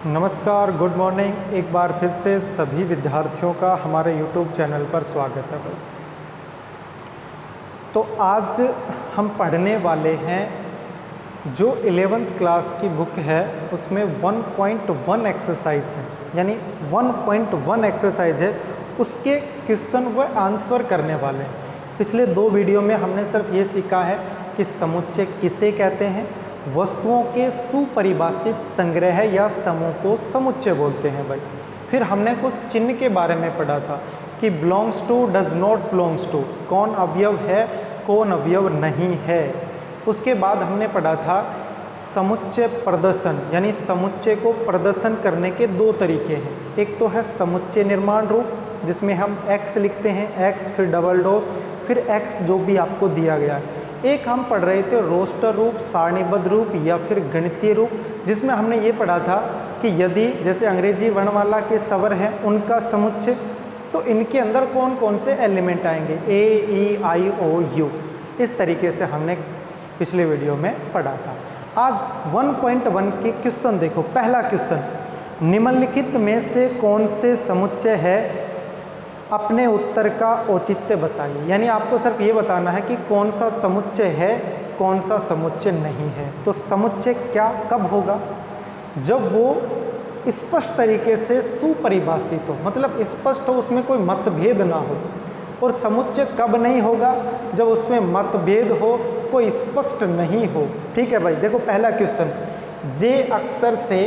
नमस्कार, good morning. एक बार फिर से सभी विद्यार्थियों का हमारे YouTube चैनल पर स्वागत है भाई। तो आज हम पढ़ने वाले हैं जो 11th क्लास की बुक है उसमें 1.1 एक्सरसाइज है, यानी 1.1 एक्सरसाइज है, उसके क्वेश्चन व आंसर करने वाले हैं। पिछले 2 वीडियो में हमने सिर्फ ये सीखा है कि समुच्चय किसे कहते हैं, वस्तुओं के सुपरिभाषित संग्रह या समूह को समुच्चय बोलते हैं भाई। फिर हमने कुछ चिन्ह के बारे में पढ़ा था कि belongs to, does not belongs to, कौन अवयव है, कौन अवयव नहीं है। उसके बाद हमने पढ़ा था समुच्चय प्रदर्शन, यानी समुच्चय को प्रदर्शन करने के 2 तरीके हैं। एक तो है समुच्चय निर्माण रूप, जिसमें हम x लिखते हैं, x फिर डबल डॉट फिर x जो भी आपको दिया गया है। एक हम पढ़ रहे थे रोस्टर रूप, सारणीबद्ध रूप या फिर गणितीय रूप, जिसमें हमने ये पढ़ा था कि यदि जैसे अंग्रेजी वर्णमाला के स्वर हैं उनका समुच्चय, तो इनके अंदर कौन कौन से एलिमेंट आएंगे, ए ई आई ओ यू। इस तरीके से हमने पिछले वीडियो में पढ़ा था। आज 1.1 के क्वेश्चन देखो। पहला क्वेश्चन, निम्नलिखित में से कौन से समुच्चय है, अपने उत्तर का औचित्य बताइए। यानी आपको सिर्फ ये बताना है कि कौन सा समुच्चय है, कौन सा समुच्चय नहीं है। तो समुच्चय क्या कब होगा, जब वो स्पष्ट तरीके से सुपरिभाषित हो, मतलब स्पष्ट हो, उसमें कोई मतभेद ना हो। और समुच्चय कब नहीं होगा, जब उसमें मतभेद हो, कोई स्पष्ट नहीं हो। ठीक है भाई। देखो पहला क्वेश्चन, जे अक्षर से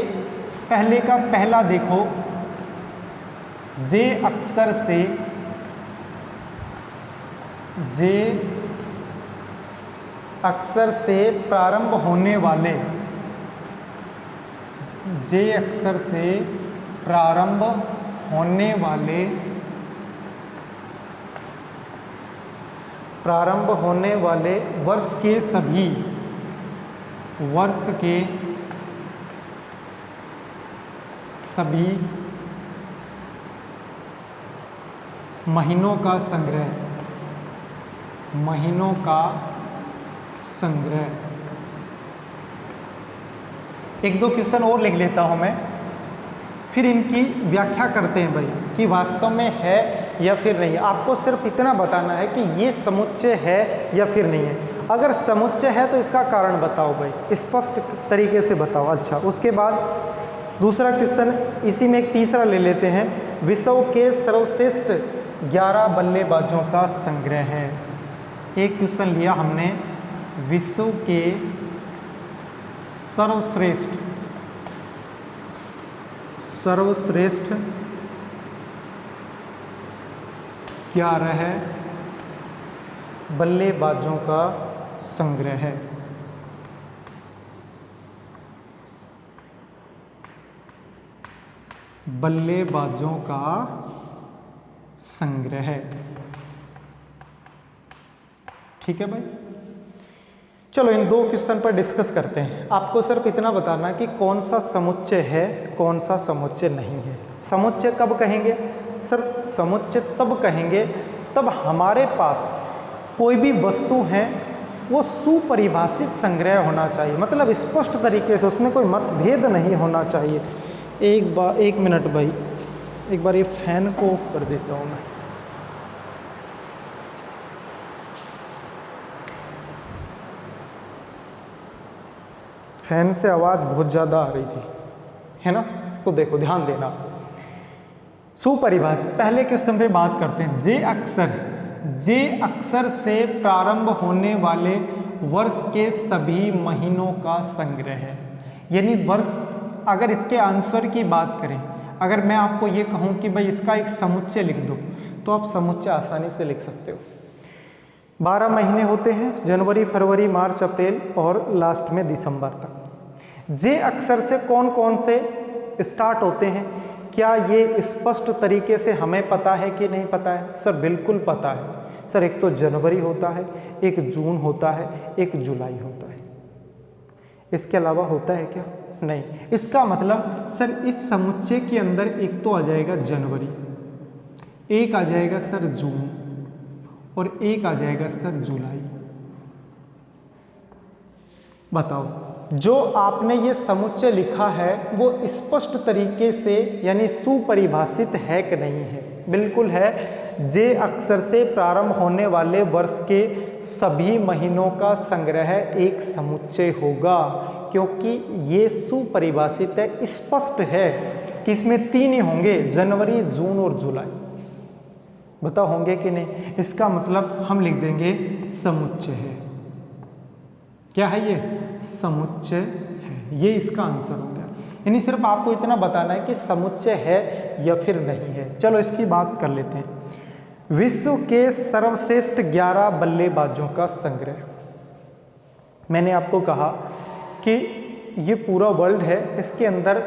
पहले का पहला देखो, जे अक्षर से, जे अक्षर से प्रारंभ होने वाले, जे अक्षर से प्रारंभ होने वाले, प्रारंभ होने वाले वर्ष के सभी, वर्ष के सभी महीनों का संग्रह, महीनों का संग्रह। एक 2 क्वेश्चन और लिख लेता हूं मैं, फिर इनकी व्याख्या करते हैं भाई कि वास्तव में है या फिर नहीं है। आपको सिर्फ इतना बताना है कि ये समुच्चय है या फिर नहीं है। अगर समुच्चय है तो इसका कारण बताओ भाई, स्पष्ट तरीके से बताओ। अच्छा, उसके बाद दूसरा क्वेश्चन, इसी में एक तीसरा ले लेते हैं, विश्व के सर्वश्रेष्ठ 11 बल्लेबाजों का संग्रह है। एक क्वेश्चन लिया हमने, विश्व के सर्वश्रेष्ठ 11 बल्लेबाजों का संग्रह है। बल्लेबाजों का संग्रह है। ठीक है भाई। चलो इन 2 क्वेश्चन पर डिस्कस करते हैं। आपको सिर्फ इतना बताना कि कौन सा समुच्चय है, कौन सा समुच्चय नहीं है। समुच्चय कब कहेंगे, सिर्फ समुच्चय तब कहेंगे तब हमारे पास कोई भी वस्तु है वो सुपरिभाषित संग्रह होना चाहिए, मतलब स्पष्ट तरीके से, उसमें कोई मतभेद नहीं होना चाहिए। एक मिनट भाई, एक बार ये फैन को ऑफ कर देता हूँ मैं। फैन से आवाज़ बहुत ज़्यादा आ रही थी, है ना। तो देखो, ध्यान देना। सुपरिभाषित, पहले क्वेश्चन पे बात करते हैं। जे अक्षर से प्रारंभ होने वाले वर्ष के सभी महीनों का संग्रह है। यानी वर्ष, अगर इसके आंसर की बात करें, अगर मैं आपको ये कहूँ कि भाई इसका एक समुच्चय लिख दो, तो आप समुच्चय आसानी से लिख सकते हो। 12 महीने होते हैं, जनवरी, फरवरी, मार्च, अप्रैल और लास्ट में दिसंबर तक। जे अक्षर से कौन कौन से स्टार्ट होते हैं, क्या ये स्पष्ट तरीके से हमें पता है कि नहीं पता है? सर बिल्कुल पता है सर। एक तो जनवरी होता है, एक जून होता है, एक जुलाई होता है। इसके अलावा होता है क्या? नहीं। इसका मतलब सर इस समुच्चय के अंदर एक तो आ जाएगा जनवरी, एक आ जाएगा सर जून और एक आ जाएगा सर जुलाई। बताओ जो आपने ये समुच्चय लिखा है वो स्पष्ट तरीके से यानी सुपरिभाषित है कि नहीं है? बिल्कुल है। जे अक्षर से प्रारंभ होने वाले वर्ष के सभी महीनों का संग्रह एक समुच्चय होगा, क्योंकि ये सुपरिभाषित है, स्पष्ट है कि इसमें 3 ही होंगे, जनवरी, जून और जुलाई। बताओ होंगे कि नहीं? इसका मतलब हम लिख देंगे समुच्चय है। क्या है ये? समुच्चय है। ये इसका आंसर हो गया। यानी सिर्फ आपको इतना बताना है कि समुच्चय है या फिर नहीं है। चलो इसकी बात कर लेते हैं। विश्व के सर्वश्रेष्ठ 11 बल्लेबाजों का संग्रह। मैंने आपको कहा कि ये पूरा वर्ल्ड है, इसके अंदर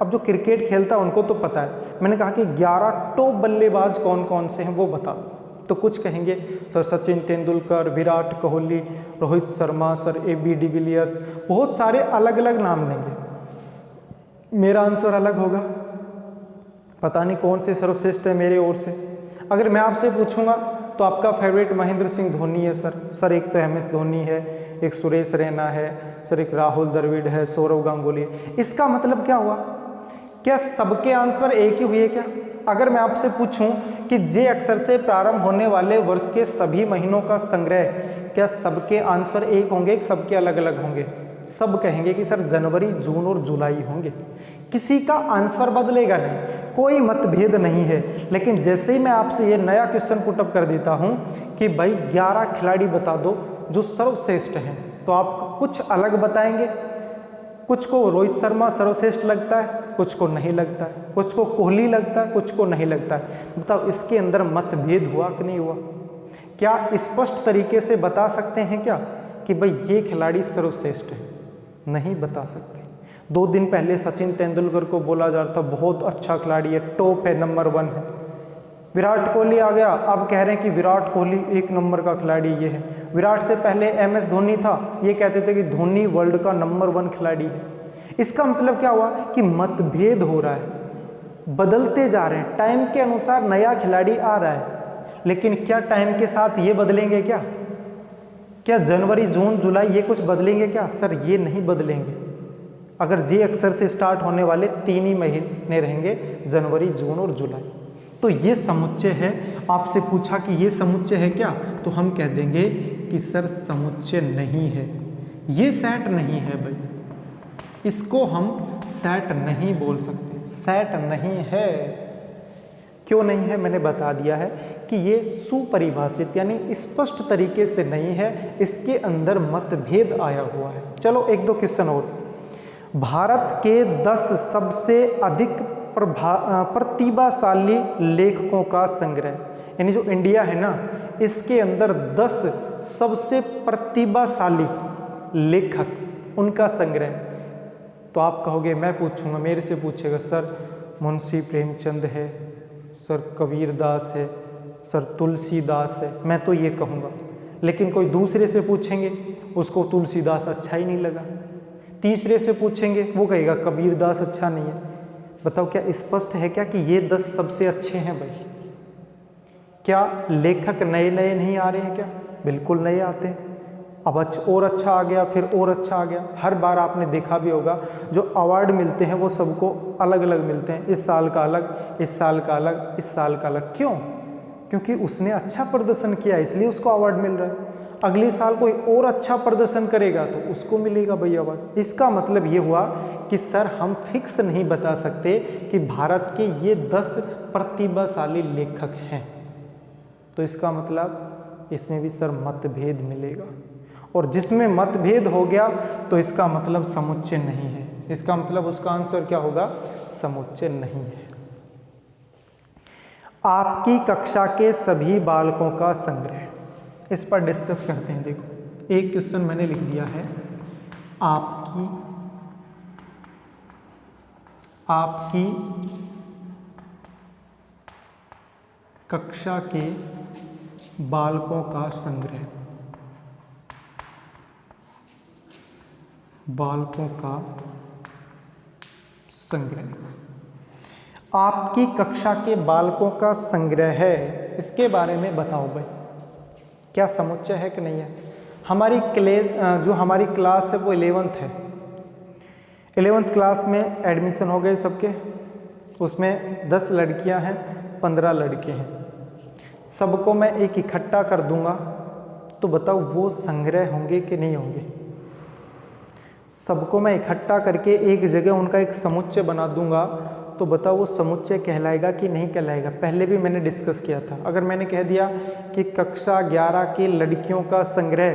अब जो क्रिकेट खेलता है उनको तो पता है। मैंने कहा कि 11 टॉप बल्लेबाज कौन कौन से हैं वो बता दो। तो कुछ कहेंगे sir Sachin Tendulkar, Virat Kohli, Rohit Sharma, sir AB de Villiers, बहुत सारे अलग अलग नाम लेंगे। मेरा आंसर अलग होगा, पता नहीं कौन से सर्वश्रेष्ठ है मेरे ओर से। अगर मैं आपसे पूछूंगा तो आपका फेवरेट महेंद्र सिंह धोनी है सर एक तो MS धोनी है, एक सुरेश रैना है, सर एक राहुल द्रविड़ है, सौरव गांगुली है। इसका मतलब क्या हुआ? क्या सबके आंसर एक ही हुए क्या? अगर मैं आपसे पूछूं कि जे अक्षर से प्रारंभ होने वाले वर्ष के सभी महीनों का संग्रह, क्या सबके आंसर एक होंगे, सबके अलग अलग होंगे? सब कहेंगे कि सर जनवरी, जून और जुलाई होंगे। किसी का आंसर बदलेगा नहीं, कोई मतभेद नहीं है। लेकिन जैसे ही मैं आपसे ये नया क्वेश्चन पुटअप कर देता हूं कि भाई 11 खिलाड़ी बता दो जो सर्वश्रेष्ठ हैं, तो आप कुछ अलग बताएंगे। कुछ को रोहित शर्मा सर्वश्रेष्ठ लगता है, कुछ को नहीं लगता है, कुछ को कोहली लगता है, कुछ को नहीं लगता है। बताओ इसके अंदर मतभेद हुआ कि नहीं हुआ? क्या स्पष्ट तरीके से बता सकते हैं क्या कि भाई ये खिलाड़ी सर्वश्रेष्ठ है? नहीं बता सकते। 2 दिन पहले सचिन तेंदुलकर को बोला जा रहा था बहुत अच्छा खिलाड़ी है, टॉप है, नंबर 1 है। विराट कोहली आ गया, अब कह रहे हैं कि विराट कोहली 1 नंबर का खिलाड़ी ये है। विराट से पहले MS धोनी था, ये कहते थे कि धोनी वर्ल्ड का नंबर 1 खिलाड़ी है। इसका मतलब क्या हुआ कि मतभेद हो रहा है, बदलते जा रहे हैं, टाइम के अनुसार नया खिलाड़ी आ रहा है। लेकिन क्या टाइम के साथ ये बदलेंगे क्या? क्या जनवरी, जून, जुलाई ये कुछ बदलेंगे क्या? सर ये नहीं बदलेंगे। अगर जे अक्षर से स्टार्ट होने वाले 3 ही महीने रहेंगे, जनवरी, जून और जुलाई। तो ये समुच्चय है। आपसे पूछा कि ये समुच्चय है क्या, तो हम कह देंगे कि सर समुच्चय नहीं है, ये सेट नहीं है भाई, इसको हम सेट नहीं बोल सकते, सेट नहीं है। क्यों नहीं है? मैंने बता दिया है कि ये सुपरिभाषित यानी स्पष्ट तरीके से नहीं है, इसके अंदर मतभेद आया हुआ है। चलो 1-2 क्वेश्चन और। भारत के 10 सबसे अधिक प्रतिभाशाली लेखकों का संग्रह, यानी जो इंडिया है ना, इसके अंदर 10 सबसे प्रतिभाशाली लेखक, उनका संग्रह। तो आप कहोगे, मैं पूछूंगा, मेरे से पूछेगा सर मुंशी प्रेमचंद है, सर कबीरदास है, सर तुलसीदास है, मैं तो ये कहूँगा। लेकिन कोई दूसरे से पूछेंगे, उसको तुलसीदास अच्छा ही नहीं लगा। तीसरे से पूछेंगे, वो कहेगा कबीरदास अच्छा नहीं है। बताओ क्या स्पष्ट है क्या कि ये 10 सबसे अच्छे हैं भाई? क्या लेखक नए नए नहीं आ रहे हैं क्या? बिल्कुल नए आते हैं। अब और अच्छा आ गया, फिर और अच्छा आ गया। हर बार आपने देखा भी होगा जो अवार्ड मिलते हैं वो सबको अलग अलग मिलते हैं, इस साल का अलग, इस साल का अलग, इस साल का अलग। क्यों? क्योंकि उसने अच्छा प्रदर्शन किया इसलिए उसको अवार्ड मिल रहा है। अगले साल कोई और अच्छा प्रदर्शन करेगा तो उसको मिलेगा भाई अवार्ड। इसका मतलब ये हुआ कि सर हम फिक्स नहीं बता सकते कि भारत के ये 10 प्रतिभाशाली लेखक हैं। तो इसका मतलब इसमें भी सर मतभेद मिलेगा, और जिसमें मतभेद हो गया तो इसका मतलब समुच्चय नहीं है। इसका मतलब उसका आंसर क्या होगा? समुच्चय नहीं है। आपकी कक्षा के सभी बालकों का संग्रह, इस पर डिस्कस करते हैं। देखो एक क्वेश्चन मैंने लिख दिया है, आपकी कक्षा के बालकों का संग्रह, बालकों का संग्रह, आपकी कक्षा के बालकों का संग्रह है, इसके बारे में बताओ भाई, क्या समुच्चय है कि नहीं है? हमारी जो हमारी क्लास है वो 11th है, 11th क्लास में एडमिशन हो गए सबके, उसमें 10 लड़कियां हैं 15 लड़के हैं, सबको मैं एक इकट्ठा कर दूंगा तो बताओ वो संग्रह होंगे कि नहीं होंगे? सबको मैं इकट्ठा करके एक जगह उनका एक समुच्चय बना दूंगा तो बताओ वो समुच्चय कहलाएगा कि नहीं कहलाएगा? पहले भी मैंने डिस्कस किया था। अगर मैंने कह दिया कि कक्षा 11 की लड़कियों का संग्रह,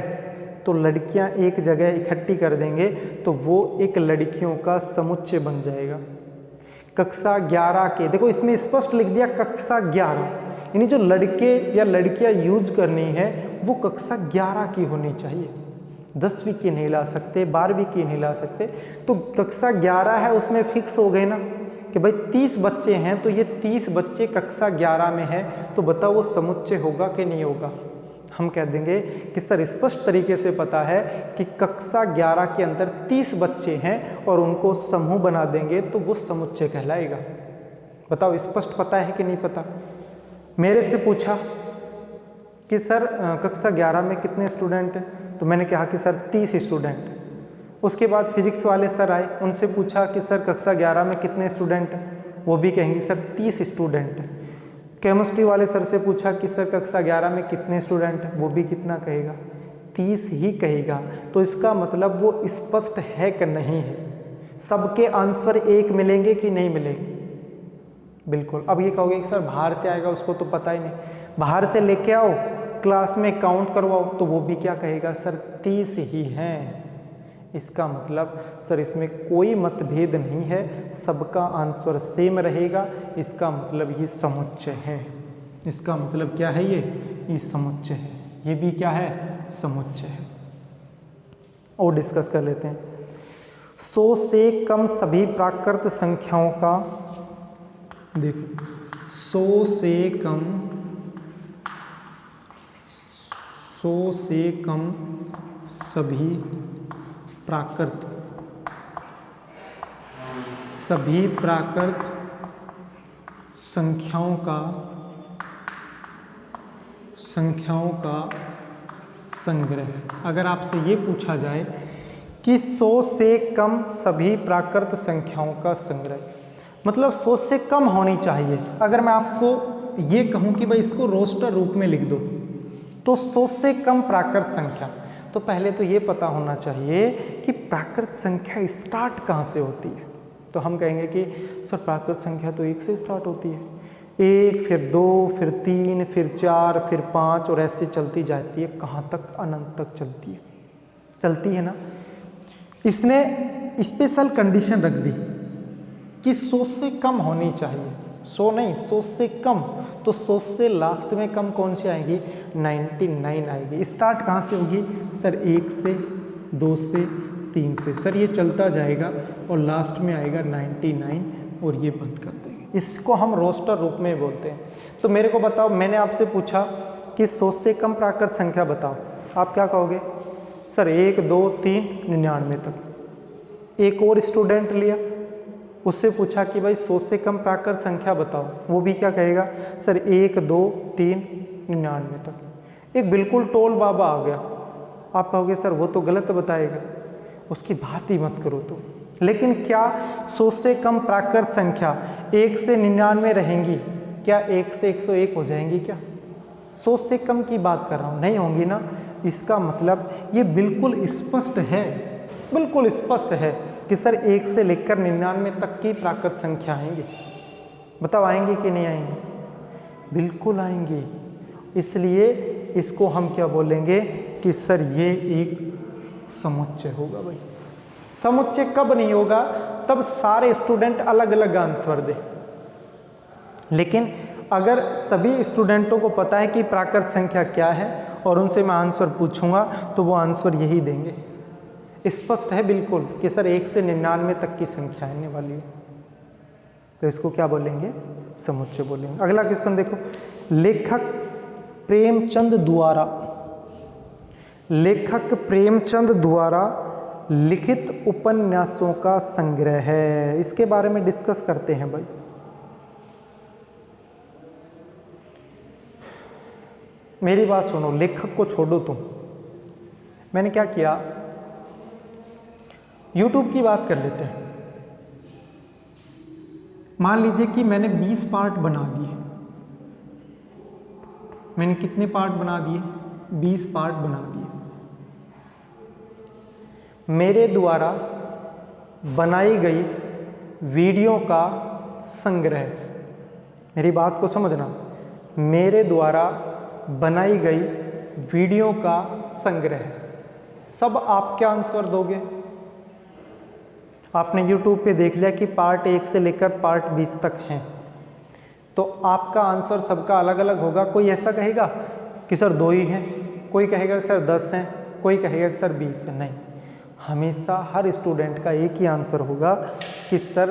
तो लड़कियां एक जगह इकट्ठी कर देंगे तो वो एक लड़कियों का समुच्चय बन जाएगा। कक्षा 11 के, देखो इसमें स्पष्ट लिख दिया कक्षा 11, यानी जो लड़के या लड़कियां यूज करनी है वो कक्षा 11 की होनी चाहिए, 10वीं की नहीं ला सकते, 12वीं की नहीं ला सकते। तो कक्षा 11 है उसमें फिक्स हो गए ना कि भाई 30 बच्चे हैं तो ये 30 बच्चे कक्षा 11 में है, तो बताओ वो समुच्चय होगा कि नहीं होगा? हम कह देंगे कि सर स्पष्ट तरीके से पता है कि कक्षा 11 के अंदर 30 बच्चे हैं और उनको समूह बना देंगे तो वो समुच्चय कहलाएगा। बताओ स्पष्ट पता है कि नहीं पता? मेरे से पूछा कि सर कक्षा 11 में कितने स्टूडेंट हैं, तो मैंने कहा कि सर 30 स्टूडेंट। उसके बाद फिजिक्स वाले सर आए, उनसे पूछा कि सर कक्षा 11 में कितने स्टूडेंट हैं, वो भी कहेंगे सर 30 स्टूडेंट हैं। केमिस्ट्री वाले सर से पूछा कि सर कक्षा 11 में कितने स्टूडेंट हैं, वो भी कितना कहेगा? 30 ही कहेगा। तो इसका मतलब वो स्पष्ट है कि नहीं है? सबके आंसर एक मिलेंगे कि नहीं मिलेंगे? बिल्कुल। अब ये कहोगे कि सर बाहर से आएगा उसको तो पता ही नहीं, बाहर से लेके आओ क्लास में काउंट करवाओ तो वो भी क्या कहेगा? सर 30 ही हैं। इसका मतलब सर इसमें कोई मतभेद नहीं है, सबका आंसर सेम रहेगा, इसका मतलब ये समुच्चय है। इसका मतलब क्या है? ये समुच्चय है। ये भी क्या है? समुच्चय है। और डिस्कस कर लेते हैं। 100 से कम सभी प्राकृत संख्याओं का, देखो 100 से कम सभी प्राकृत संख्याओं का संग्रह। अगर आपसे ये पूछा जाए कि 100 से कम सभी प्राकृत संख्याओं का संग्रह, मतलब 100 से कम होनी चाहिए। अगर मैं आपको ये कहूँ कि भाई इसको रोस्टर रूप में लिख दो तो 100 से कम प्राकृत संख्या, तो पहले तो ये पता होना चाहिए कि प्राकृत संख्या स्टार्ट कहाँ से होती है। तो हम कहेंगे कि सर प्राकृत संख्या तो 1 से स्टार्ट होती है, 1 फिर 2 फिर 3 फिर 4 फिर 5 और ऐसे चलती जाती है, कहाँ तक? अनंत तक चलती है ना। इसने स्पेशल कंडीशन रख दी कि 100 से कम होनी चाहिए, 100 नहीं 100 से कम। तो 100 से लास्ट में कम कौन सी आएगी? 99 आएगी। स्टार्ट कहाँ से होगी? सर 1 से 2 से 3 से, सर ये चलता जाएगा और लास्ट में आएगा 99 और ये बंद कर देंगे। इसको हम रोस्टर रूप में बोलते हैं। तो मेरे को बताओ, मैंने आपसे पूछा कि 100 से कम प्राकृत संख्या बताओ, आप क्या कहोगे? सर 1 2 3 99 तक। एक और स्टूडेंट लिया, उससे पूछा कि भाई 100 से कम प्राकृत संख्या बताओ, वो भी क्या कहेगा? सर 1 2 3 99 तक। एक बिल्कुल टोल बाबा आ गया, आप कहोगे सर वो तो गलत बताएगा, उसकी बात ही मत करो। तो लेकिन क्या 100 से कम प्राकृत संख्या 1 से 99 रहेंगी? क्या 1 से 101 हो जाएंगी? क्या 100 से कम की बात कर रहा हूँ, नहीं होंगी ना। इसका मतलब ये बिल्कुल स्पष्ट है, बिल्कुल स्पष्ट है कि सर 1 से लेकर 99 तक की प्राकृत संख्या आएंगी। बताओ आएंगी कि नहीं आएंगी? बिल्कुल आएंगी। इसलिए इसको हम क्या बोलेंगे कि सर ये एक समुच्चय होगा। भाई समुच्चय कब नहीं होगा? तब सारे स्टूडेंट अलग अलग आंसर दें। लेकिन अगर सभी स्टूडेंटों को पता है कि प्राकृत संख्या क्या है और उनसे मैं आंसर पूछूंगा तो वो आंसर यही देंगे। स्पष्ट है बिल्कुल कि सर 1 से 99 तक की संख्या आने वाली है, तो इसको क्या बोलेंगे? समुच्चय बोलेंगे। अगला क्वेश्चन देखो, लेखक प्रेमचंद द्वारा लिखित उपन्यासों का संग्रह है। इसके बारे में डिस्कस करते हैं। भाई मेरी बात सुनो, लेखक को छोड़ो तुम। मैंने क्या किया, YouTube की बात कर लेते हैं। मान लीजिए कि मैंने 20 पार्ट बना दिए। मैंने कितने पार्ट बना दिए? 20 पार्ट बना दिए। मेरे द्वारा बनाई गई वीडियो का संग्रह, मेरी बात को समझना, मेरे द्वारा बनाई गई वीडियो का संग्रह, सब आप क्या आंसर दोगे? आपने YouTube पे देख लिया कि पार्ट 1 से लेकर पार्ट 20 तक हैं, तो आपका आंसर सबका अलग अलग होगा। कोई ऐसा कहेगा कि सर 2 ही हैं, कोई कहेगा कि सर 10 हैं, कोई कहेगा कि सर 20 हैं। नहीं, हमेशा हर स्टूडेंट का एक ही आंसर होगा कि सर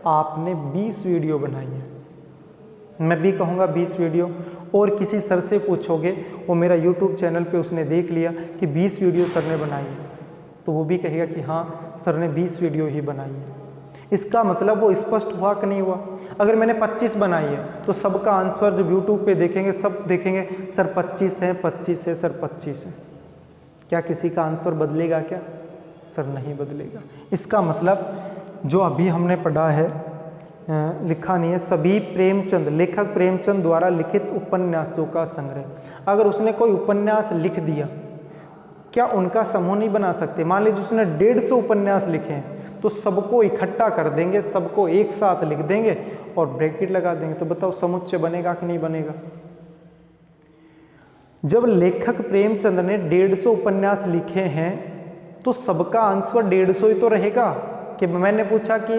आपने 20 वीडियो बनाई है। मैं भी कहूँगा 20 वीडियो, और किसी सर से पूछोगे, वो मेरा YouTube चैनल पे उसने देख लिया कि 20 वीडियो सर ने बनाई है, तो वो भी कहेगा कि हाँ सर ने 20 वीडियो ही बनाई है। इसका मतलब वो स्पष्ट हुआ कि नहीं हुआ? अगर मैंने 25 बनाई है तो सबका आंसर जब YouTube पे देखेंगे सब देखेंगे सर 25 है, 25 है, सर 25 है। क्या किसी का आंसर बदलेगा क्या? सर नहीं बदलेगा। इसका मतलब जो अभी हमने पढ़ा है, लिखा नहीं है, सभी प्रेमचंद, लेखक प्रेमचंद द्वारा लिखित उपन्यासों का संग्रह। अगर उसने कोई उपन्यास लिख दिया, क्या उनका समूह नहीं बना सकते? मान लीजिए उसने 150 उपन्यास लिखे हैं, तो सबको इकट्ठा कर देंगे, सबको एक साथ लिख देंगे और ब्रैकेट लगा देंगे, तो बताओ समुच्चय बनेगा कि नहीं बनेगा? जब लेखक प्रेमचंद ने 150 उपन्यास लिखे हैं तो सबका आंसर 150 ही तो रहेगा। कि मैंने पूछा कि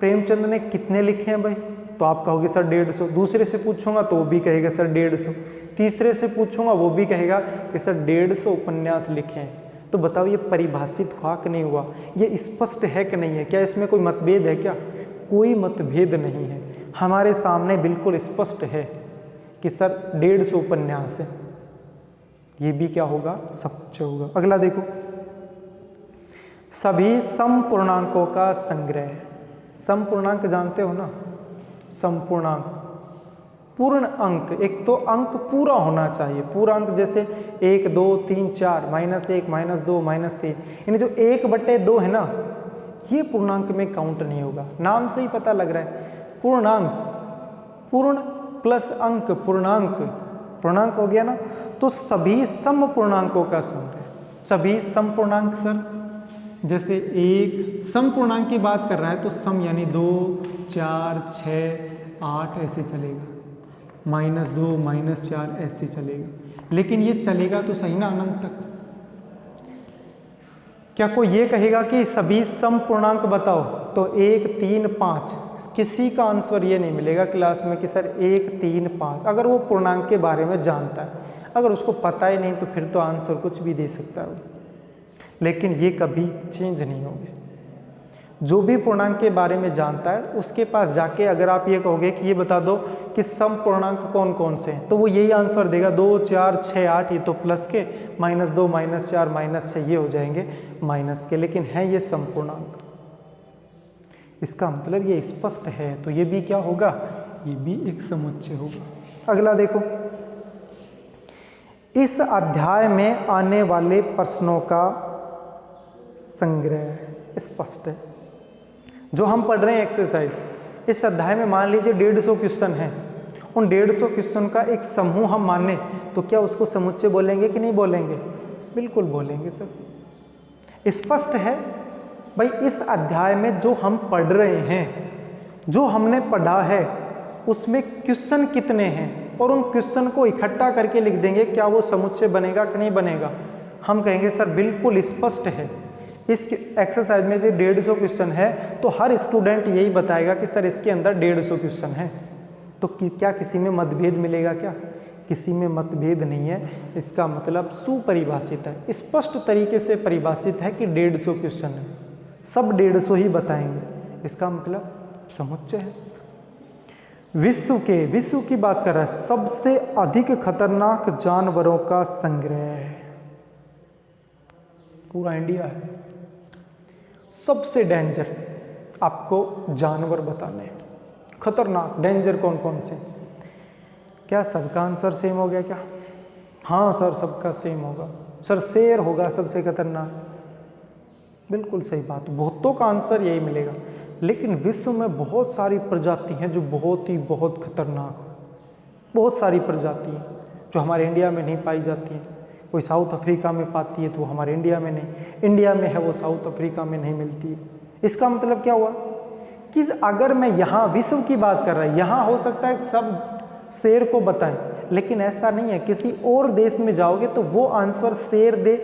प्रेमचंद ने कितने लिखे हैं भाई, तो आप कहोगे सर 150। दूसरे से पूछूंगा तो वो भी कहेगा सर 150। तीसरे से पूछूंगा वो भी कहेगा कि सर 150 उपन्यास लिखे हैं। तो बताओ ये परिभाषित हुआ कि नहीं हुआ? ये स्पष्ट है कि नहीं है? क्या इसमें कोई मतभेद है क्या? कोई मतभेद नहीं है, हमारे सामने बिल्कुल स्पष्ट है कि सर 150 उपन्यास है। ये भी क्या होगा? समुच्चय होगा। अगला देखो, सभी समपूर्णांकों का संग्रह। समपूर्णांक जानते हो ना? समपूर्णांक, पूर्ण अंक, एक तो अंक पूरा होना चाहिए। पूरा अंक जैसे 1, 2, 3, 4, -1, -2, -3, यानी जो 1/2 है ना, ये पूर्णांक में काउंट नहीं होगा। नाम से ही पता लग रहा है, पूर्णांक, पूर्ण प्लस अंक, पूर्णांक, पूर्णांक हो गया ना। तो सभी समपूर्णांकों का संग्रह, सभी समपूर्णांक सर, जैसे एक समपूर्णांक की बात कर रहा है तो सम यानी 2, 4, 6, 8 ऐसे चलेगा, -2, -4 ऐसे चलेगा। लेकिन ये चलेगा तो सही ना अनंत तक। क्या कोई ये कहेगा कि सभी समपूर्णांक बताओ, तो 1, 3, 5, किसी का आंसर ये नहीं मिलेगा क्लास में कि सर 1, 3, 5। अगर वो पूर्णांक के बारे में जानता है, अगर उसको पता ही नहीं तो फिर तो आंसर कुछ भी दे सकता है, लेकिन ये कभी चेंज नहीं होंगे। जो भी पूर्णांक के बारे में जानता है उसके पास जाके अगर आप ये कहोगे कि ये बता दो कि समपूर्णांक कौन कौन से हैं, तो वो यही आंसर देगा, 2, 4, 6, 8, ये तो प्लस के, -2, -4, -6 ये हो जाएंगे माइनस के, लेकिन है ये समपूर्णांक। इसका मतलब ये स्पष्ट है, तो ये भी क्या होगा? ये भी एक समुच्चय होगा। अगला देखो, इस अध्याय में आने वाले प्रश्नों का संग्रह स्पष्ट है। जो हम पढ़ रहे हैं एक्सरसाइज, इस अध्याय में मान लीजिए 150 क्वेश्चन हैं, उन 150 क्वेश्चन का एक समूह हम माने तो क्या उसको समुच्चय बोलेंगे कि नहीं बोलेंगे? बिल्कुल बोलेंगे सर। स्पष्ट है भाई। इस अध्याय में जो हम पढ़ रहे हैं, जो हमने पढ़ा है, उसमें क्वेश्चन कितने हैं और उन क्वेश्चन को इकट्ठा करके लिख देंगे, क्या वो समुच्चय बनेगा कि नहीं बनेगा? हम कहेंगे सर बिल्कुल स्पष्ट है। इस एक्सरसाइज में जो 150 क्वेश्चन है तो हर स्टूडेंट यही बताएगा कि सर इसके अंदर 150 क्वेश्चन है। तो क्या किसी में मतभेद मिलेगा क्या? किसी में मतभेद नहीं है। इसका मतलब सुपरिभाषित है, स्पष्ट तरीके से परिभाषित है कि 150 क्वेश्चन है, सब 150 ही बताएंगे। इसका मतलब समुच्चय है। विश्व की बात कर रहा है, सबसे अधिक खतरनाक जानवरों का संग्रह, पूरा इंडिया है। सबसे डेंजर आपको जानवर बताने हैं, खतरनाक डेंजर कौन कौन से? क्या सबका आंसर सेम हो गया क्या? हाँ सर सबका सेम होगा। सर शेर होगा सबसे खतरनाक, बिल्कुल सही बात। बहुतों का आंसर यही मिलेगा। लेकिन विश्व में बहुत सारी प्रजाति हैं जो बहुत खतरनाक हैं। बहुत सारी प्रजाति हैं जो हमारे इंडिया में नहीं पाई जाती हैं। कोई साउथ अफ्रीका में पाती है तो वो हमारे इंडिया में नहीं, इंडिया में है वो साउथ अफ्रीका में नहीं मिलती है। इसका मतलब क्या हुआ कि अगर मैं यहाँ विश्व की बात कर रहा है, यहाँ हो सकता है सब शेर को बताएं, लेकिन ऐसा नहीं है। किसी और देश में जाओगे तो वो आंसर शेर दे,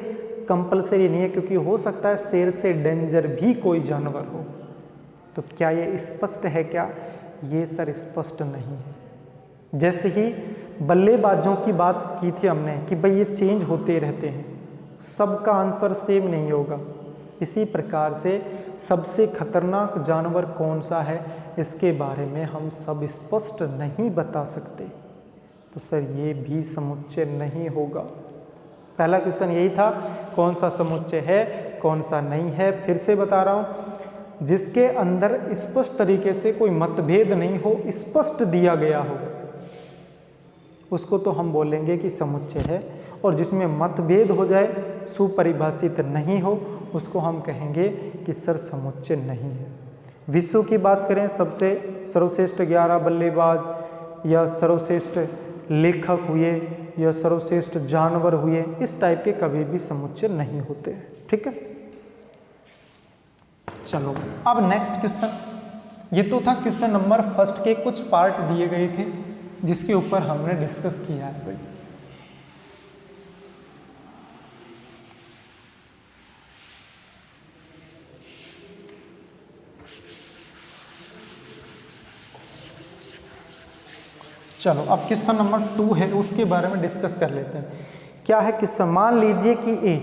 कंपलसरी नहीं है, क्योंकि हो सकता है शेर से डेंजर भी कोई जानवर हो। तो क्या ये स्पष्ट है? क्या ये सर स्पष्ट नहीं है। जैसे ही बल्लेबाजों की बात की थी हमने कि भाई ये चेंज होते रहते हैं, सबका आंसर सेम नहीं होगा। इसी प्रकार से सबसे खतरनाक जानवर कौन सा है, इसके बारे में हम सब स्पष्ट नहीं बता सकते। तो सर ये भी समुच्चय नहीं होगा। पहला क्वेश्चन यही था, कौन सा समुच्चय है कौन सा नहीं है। फिर से बता रहा हूँ, जिसके अंदर स्पष्ट तरीके से कोई मतभेद नहीं हो, स्पष्ट दिया गया हो, उसको तो हम बोलेंगे कि समुच्चय है। और जिसमें मतभेद हो जाए, सुपरिभाषित नहीं हो, उसको हम कहेंगे कि सर समुच्चय नहीं है। विश्व की बात करें, सबसे सर्वश्रेष्ठ 11 बल्लेबाज या सर्वश्रेष्ठ लेखक हुए या सर्वश्रेष्ठ जानवर हुए, इस टाइप के कभी भी समुच्चय नहीं होते। ठीक है, चलो अब नेक्स्ट क्वेश्चन। ये तो था क्वेश्चन नंबर फर्स्ट के कुछ पार्ट दिए गए थे जिसके ऊपर हमने डिस्कस किया है भाई। चलो अब क्वेश्चन नंबर 2 है, उसके बारे में डिस्कस कर लेते हैं। क्या है क्वेश्चन? मान लीजिए कि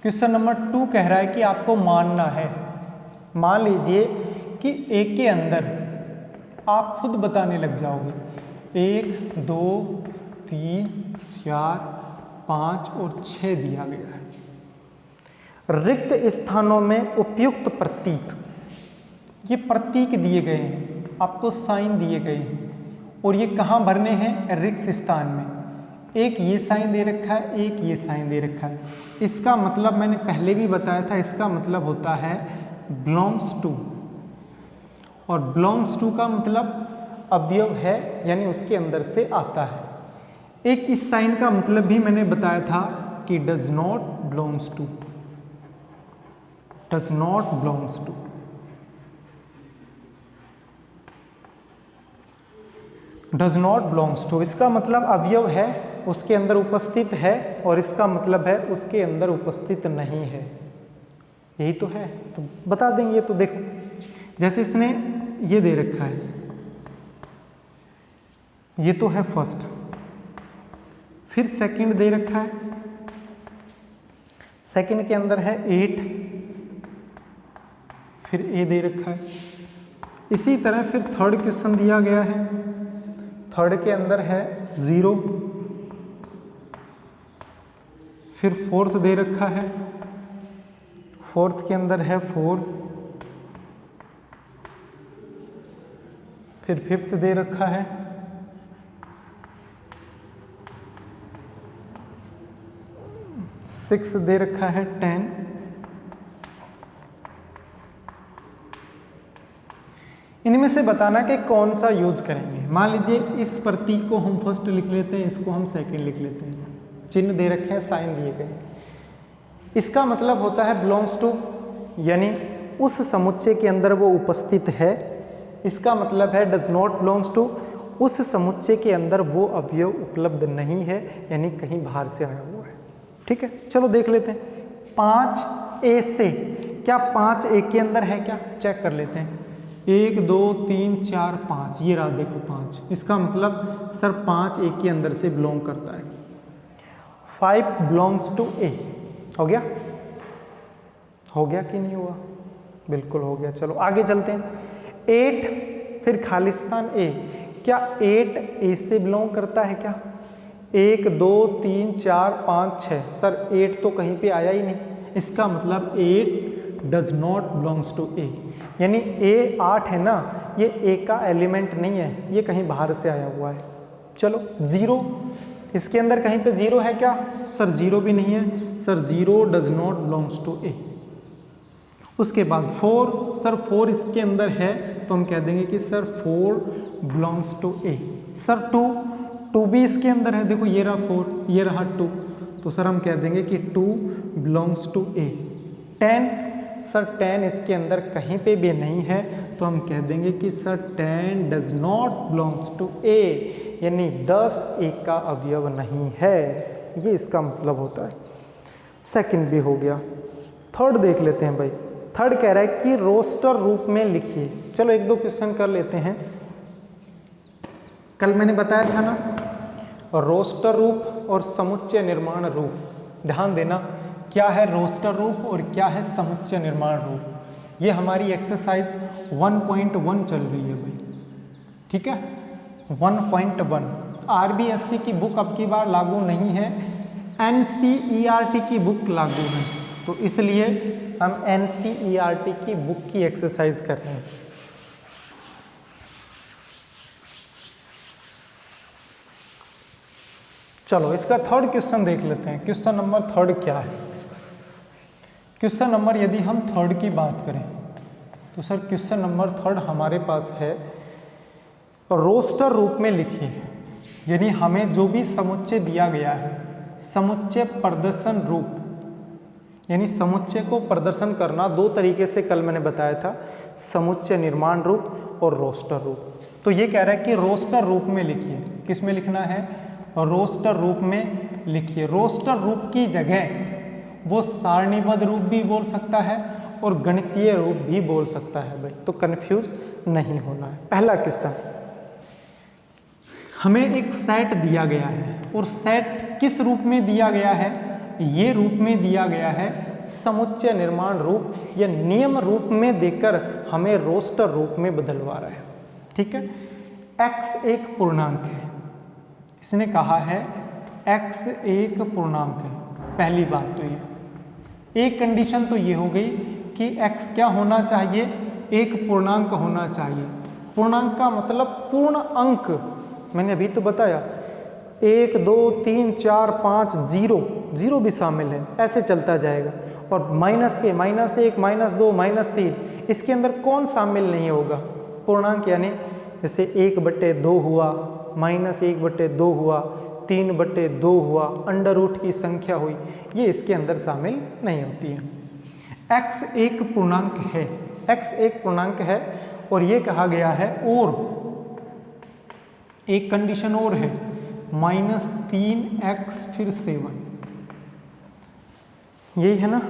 क्वेश्चन नंबर 2 कह रहा है कि आपको मानना है, मान लीजिए कि ए के अंदर आप खुद बताने लग जाओगे 1 2 3 4 5 और 6 दिया गया है। रिक्त स्थानों में उपयुक्त प्रतीक, ये प्रतीक दिए गए हैं, आपको साइन दिए गए हैं, और ये कहाँ भरने हैं? रिक्त स्थान में। एक ये साइन दे रखा है, एक ये साइन दे रखा है। इसका मतलब मैंने पहले भी बताया था, इसका मतलब होता है बिलोंग्स टू, और बिलोंग्स टू का मतलब अवयव है, यानी उसके अंदर से आता है। एक इस साइन का मतलब भी मैंने बताया था कि does not belongs to, does not belongs to. Does not belongs to, इसका मतलब अवयव है, उसके अंदर उपस्थित है, और इसका मतलब है उसके अंदर उपस्थित नहीं है। यही तो है, तो बता देंगे। ये तो देखो, जैसे इसने ये दे रखा है, ये तो है फर्स्ट, फिर सेकंड दे रखा है, सेकंड के अंदर है 8, फिर ए दे रखा है। इसी तरह फिर थर्ड क्वेश्चन दिया गया है, थर्ड के अंदर है 0, फिर फोर्थ दे रखा है, फोर्थ के अंदर है 4, फिर फिफ्थ दे रखा है, सिक्स दे रखा है 10, इनमें से बताना कि कौन सा यूज करेंगे। मान लीजिए इस प्रतीक को हम फर्स्ट लिख लेते हैं, इसको हम सेकंड लिख लेते हैं, चिन्ह दे रखे हैं, साइन दिए गए। इसका मतलब होता है बिलोंग्स टू, यानी उस समुच्चय के अंदर वो उपस्थित है। इसका मतलब है डज नॉट बिलोंग्स टू, उस समुच्चय के अंदर वो अवयव उपलब्ध नहीं है, यानी कहीं बाहर से आया हुआ है। ठीक है, चलो देख लेते हैं। 5 ए से, क्या 5 ए के अंदर है? क्या चेक कर लेते हैं। 1 2 3 4 5, ये रहा देखो 5, इसका मतलब सर 5 ए के अंदर से बिलोंग करता है। 5 बिलोंग्स टू ए, हो गया? हो गया कि नहीं हुआ? बिल्कुल हो गया। चलो आगे चलते हैं। 8 फिर खालिस्तान ए, क्या 8 ए से बिलोंग करता है? क्या 1 2 3 4 5 6, सर 8 तो कहीं पे आया ही नहीं, इसका मतलब 8 does not belongs to A, यानी ए 8 है ना, ये ए का एलिमेंट नहीं है, ये कहीं बाहर से आया हुआ है। चलो 0, इसके अंदर कहीं पे 0 है क्या? सर 0 भी नहीं है, sir 0 does not belongs to A. उसके बाद 4, सर 4 इसके अंदर है तो हम कह देंगे कि sir 4 belongs to A. Sir 2 भी इसके अंदर है, देखो ये रहा 4, ये रहा 2, तो सर हम कह देंगे कि 2 बिलोंग्स टू ए। 10, सर 10 इसके अंदर कहीं पे भी नहीं है तो हम कह देंगे कि sir 10 does not belongs to A, यानी 10 ए का अवयव नहीं है, ये इसका मतलब होता है। सेकंड भी हो गया। थर्ड देख लेते हैं भाई। थर्ड कह रहा है कि रोस्टर रूप में लिखिए। चलो एक दो क्वेश्चन कर लेते हैं। कल मैंने बताया था ना, रोस्टर रूप और समुच्चय निर्माण रूप। ध्यान देना, क्या है रोस्टर रूप और क्या है समुच्चय निर्माण रूप। ये हमारी एक्सरसाइज 1.1 चल रही है भाई, ठीक है। 1.1 आरबीएससी की बुक अब की बार लागू नहीं है, एनसीईआरटी की बुक लागू है, तो इसलिए हम एनसीईआरटी की बुक की एक्सरसाइज कर रहे हैं। चलो इसका थर्ड क्वेश्चन देख लेते हैं। क्वेश्चन नंबर थर्ड क्या है। क्वेश्चन नंबर यदि हम थर्ड की बात करें तो सर क्वेश्चन नंबर थर्ड हमारे पास है, रोस्टर रूप में लिखिए, यानी हमें जो भी समुच्चय दिया गया है, समुच्चय प्रदर्शन रूप, यानी समुच्चय को प्रदर्शन करना दो तरीके से कल मैंने बताया था, समुच्चय निर्माण रूप और रोस्टर रूप। तो ये कह रहा है कि रोस्टर रूप में लिखिए। किस में लिखना है? रोस्टर रूप में लिखिए। रोस्टर रूप की जगह वो सारणीबद्ध रूप भी बोल सकता है और गणितीय रूप भी बोल सकता है भाई, तो कंफ्यूज नहीं होना है। पहला क्वेश्चन, हमें एक सेट दिया गया है और सेट किस रूप में दिया गया है? ये रूप में दिया गया है समुच्चय निर्माण रूप या नियम रूप में देकर हमें रोस्टर रूप में बदलवा रहा है, ठीक है। x एक पूर्णांक है, इसने कहा है x एक पूर्णांक है। पहली बात तो ये, एक कंडीशन तो ये हो गई कि x क्या होना चाहिए? एक पूर्णांक होना चाहिए। पूर्णांक का मतलब पूर्ण अंक, मैंने अभी तो बताया 1 2 3 4 5 0 भी शामिल है, ऐसे चलता जाएगा। और माइनस के -1 -2 -3, इसके अंदर कौन शामिल नहीं होगा? पूर्णांक, यानी जैसे 1/2 हुआ, -1/2 हुआ, 3/2 हुआ, अंडर रूट की संख्या हुई, ये इसके अंदर शामिल नहीं होती है। x एक पूर्णांक है, x एक पूर्णांक है और ये कहा गया है, और एक कंडीशन और है, -3x फिर 7, यही है ना,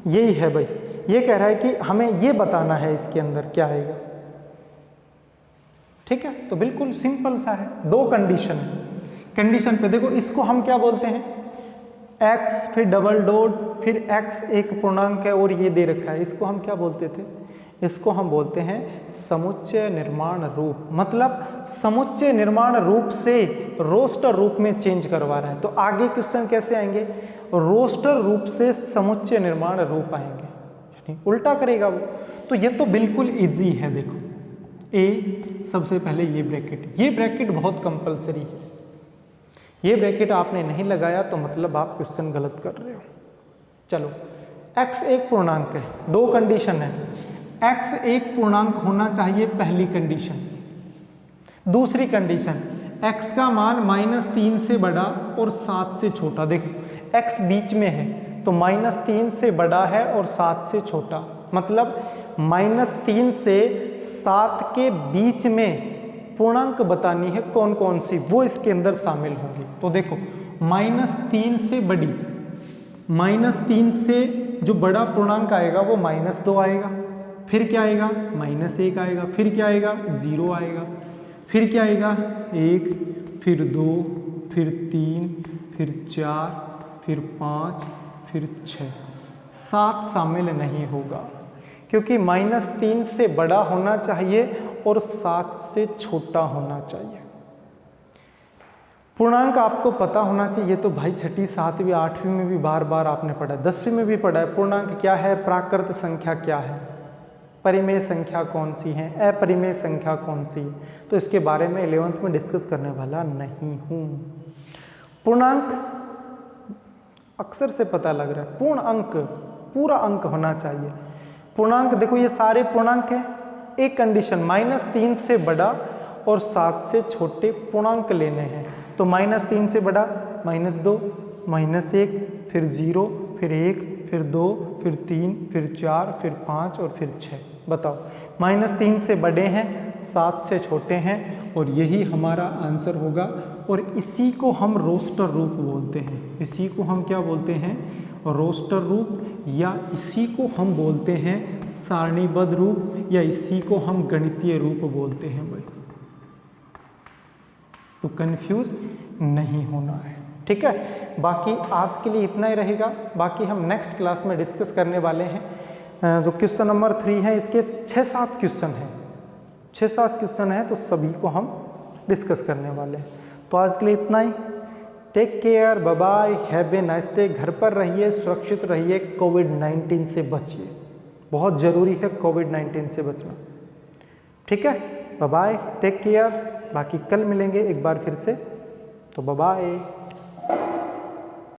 यही है भाई। ये कह रहा है कि हमें ये बताना है इसके अंदर क्या आएगा, ठीक है। तो बिल्कुल सिंपल सा है, दो कंडीशन है। कंडीशन पे देखो, इसको हम क्या बोलते हैं? x फिर डबल डॉट फिर x एक पूर्णांक है और ये दे रखा है, इसको हम क्या बोलते थे? इसको हम बोलते हैं समुच्चय निर्माण रूप। मतलब समुच्चय निर्माण रूप से रोस्टर रूप में चेंज करवा रहा है। तो आगे क्वेश्चन कैसे आएंगे? रोस्टर रूप से समुच्चय निर्माण रूप आएंगे, यानी उल्टा करेगा वो। तो ये तो बिल्कुल इजी है। देखो ए, सबसे पहले ये ब्रैकेट बहुत कंपलसरी है। ये ब्रैकेट आपने नहीं लगाया तो मतलब आप क्वेश्चन गलत कर रहे हो। चलो, x एक पूर्णांक है, दो कंडीशन है। x एक पूर्णांक होना चाहिए, पहली कंडीशन। दूसरी कंडीशन, x का मान -3 से बड़ा और 7 से छोटा। देखो x बीच में है तो -3 से बड़ा है और 7 से छोटा, मतलब -3 से 7 के बीच में पूर्णांक बतानी है कौन कौन सी, वो इसके अंदर शामिल होगी। तो देखो -3 से बड़ी, -3 से जो बड़ा पूर्णांक आएगा वो -2 आएगा, फिर क्या आएगा? -1 आएगा, फिर क्या आएगा? 0 आएगा, फिर क्या आएगा? 1, फिर 2, फिर 3, फिर 4, फिर 5, फिर 6, 7 शामिल नहीं होगा, क्योंकि -3 से बड़ा होना चाहिए और 7 से छोटा होना चाहिए। पूर्णांक आपको पता होना चाहिए, ये तो भाई 6ठी 7वीं 8वीं में भी बार बार आपने पढ़ा है, 10वीं में भी पढ़ा है। पूर्णांक क्या है? प्राकृत संख्या क्या है, परिमेय संख्या कौन सी है, अपरिमेय संख्या कौन सी है, तो इसके बारे में 11th में डिस्कस करने वाला नहीं हूँ। पूर्णांक अक्सर से पता लग रहा है, पूर्ण अंक, पूरा अंक होना चाहिए। पूर्णांक देखो ये सारे पूर्णांक है, एक कंडीशन -3 से बड़ा और 7 से छोटे पूर्णांक लेने हैं। तो -3 से बड़ा -2, -1, फिर 0, फिर 1, फिर 2, फिर 3, फिर 4, फिर 5 और फिर 6। बताओ, -3 से बड़े हैं, 7 से छोटे हैं, और यही हमारा आंसर होगा। और इसी को हम रोस्टर रूप बोलते हैं। इसी को हम क्या बोलते हैं? रोस्टर रूप, या इसी को हम बोलते हैं सारणीबद्ध रूप, या इसी को हम गणितीय रूप बोलते हैं भाई। तो कंफ्यूज नहीं होना है, ठीक है। बाकी आज के लिए इतना ही रहेगा। बाकी हम नेक्स्ट क्लास में डिस्कस करने वाले हैं जो क्वेश्चन नंबर 3 है, इसके 6-7 क्वेश्चन हैं। 6-7 क्वेश्चन हैं, तो सभी को हम डिस्कस करने वाले हैं। तो आज के लिए इतना ही। Take care, bye bye, have a nice day. घर पर रहिए, सुरक्षित रहिए, कोविड-19 से बचिए। बहुत ज़रूरी है कोविड-19 से बचना, ठीक है। Bye bye, take care. बाकी कल मिलेंगे एक बार फिर से, तो बाय बाय।